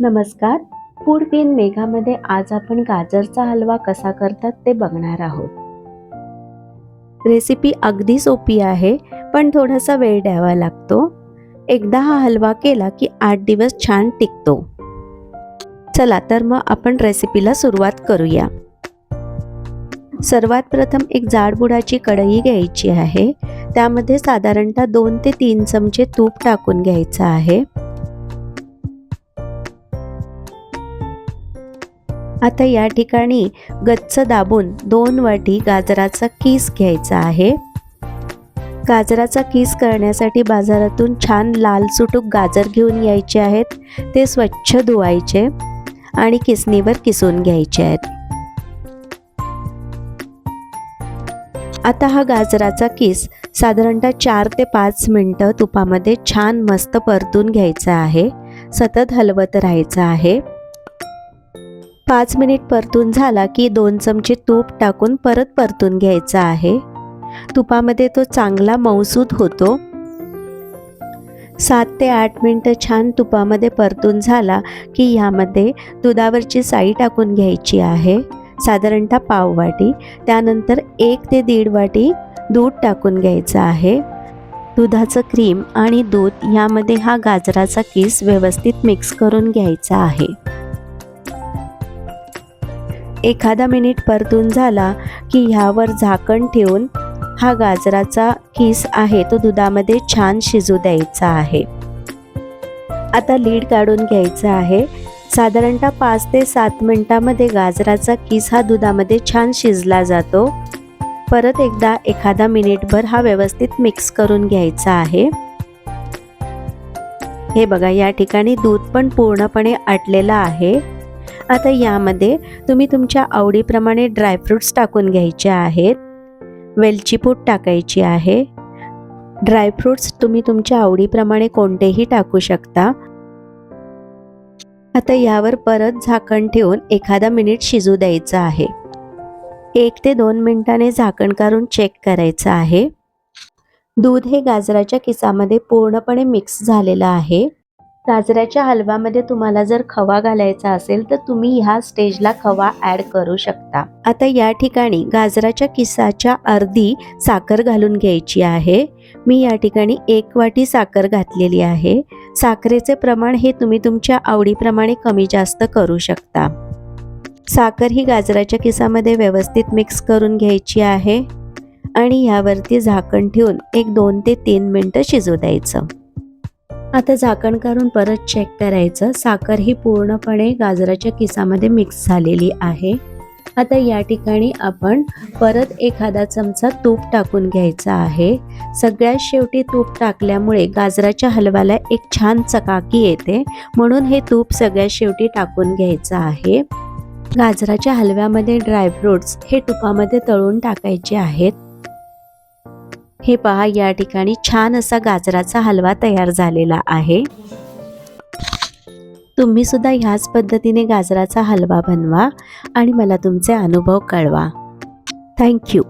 नमस्कार. Food with मेघामध्ये आज आपण गाजरचा हलवा कसा करतात ते बघणार आहोत. रेसिपी अगदी सोपी आहे, पण थोडासा वेळ द्यावा लागतो. एकदा हा हलवा केला की 8 दिवस छान टिकतो. चला तर मग आपण रेसिपीला सुरुवात करूया. सर्वात प्रथम एक जाड बुडाची कढई घ्यायची आहे. त्यामध्ये साधारणतः 2 ते 3 चमचे तूप टाकून घ्यायचं आहे. आता या ठिकाणी गच्च दाबून 2 वाटी गाजराचा कीस घ्यायचा आहे. गाजराचा कीस करण्यासाठी बाजारातून छान लाल सुटूक गाजर घेऊन यायचे आहेत. ते स्वच्छ धुवायचे आणि किसणीवर किसून घ्यायचे आहेत. आता हा गाजराचा कीस साधारणतः 4 ते 5 मिनिटं तुपामध्ये छान मस्त परतून घ्यायचा आहे. सतत हलवत राहायचं आहे. 5 मिनिट परतून झाला की 2 चमचे तूप टाकून परत परतून घ्यायचा आहे. तुपामध्ये तो चांगला मऊसूत होतो. 7 ते 8 मिनिटं छान तुपामध्ये परतून झाला की यामध्ये दुधावरची साई टाकून घ्यायची आहे, साधारणतः पाव वाटी. त्यानंतर 1 ते 1.5 वाटी दूध टाकून घ्यायचं आहे. दुधाचं क्रीम आणि दूध यामध्ये हा गाजराचा कीस व्यवस्थित मिक्स करून घ्यायचा आहे. एखादा मिनिट परतून झाला की ह्यावर झाकण ठेवून हा गाजराचा कीस आहे तो दुधामध्ये छान शिजू द्यायचा आहे. आता लीड काढून घ्यायचं आहे. साधारणतः 5 ते 7 मिनिटांमध्ये गाजराचा कीस हा दुधामध्ये छान शिजला जातो. परत एकदा एखादा मिनिटभर हा व्यवस्थित मिक्स करून घ्यायचा आहे. हे बघा, या ठिकाणी दूध पण पूर्णपणे आटलेलं आहे. आता यामध्ये तुम्ही तुमच्या आवडीप्रमाणे ड्रायफ्रूट्स टाकून घ्यायचे आहेत. वेलची पूड टाकायची आहे. ड्रायफ्रूट्स तुम्ही तुमच्या आवडीप्रमाणे कोणतेही टाकू शकता. आता यावर परत झाकण ठेवून एखादा मिनिट शिजू द्यायचं आहे. 1 ते 2 मिनिटांनी झाकण काढून चेक करायचं आहे. दूध हे गाजराच्या किसामध्ये पूर्णपणे मिक्स झालेलं आहे. गाजराच्या हलव्यामध्ये तुम्हाला जर खवा घालायचा असेल तर तुम्ही ह्या स्टेजला खवा ॲड करू शकता. आता या ठिकाणी गाजराच्या किसाच्या अर्धी साखर घालून घ्यायची आहे. मी या ठिकाणी 1 वाटी साखर घातलेली आहे. साखरेचे प्रमाण हे तुम्ही तुमच्या आवडीप्रमाणे कमी जास्त करू शकता. साखर ही गाजराच्या किसामध्ये व्यवस्थित मिक्स करून घ्यायची आहे आणि यावरती झाकण ठेवून एक 2 ते 3 मिनिटं शिजू द्यायचं. आता झाकण काढून परत चेक करायचं. साखर ही पूर्णपणे गाजराच्या किसामध्ये मिक्स झालेली आहे. आता या ठिकाणी आपण परत एखादा चमचा तूप टाकून घ्यायचा आहे. सगळ्यात शेवटी तूप टाकल्यामुळे गाजराच्या हलव्याला एक छान चकाकी येते, म्हणून हे तूप सगळ्यात शेवटी टाकून घ्यायचं आहे. गाजराच्या हलव्यामध्ये ड्रायफ्रूट्स हे तुपामध्ये तळून टाकायचे आहेत. हे पहा, या ठिकाणी छान असा गाजराचा हलवा तयार झालेला आहे. तुम्ही सुद्धा ह्याच पद्धतीने गाजराचा हलवा बनवा आणि मला तुमचे अनुभव कळवा. थँक्यू.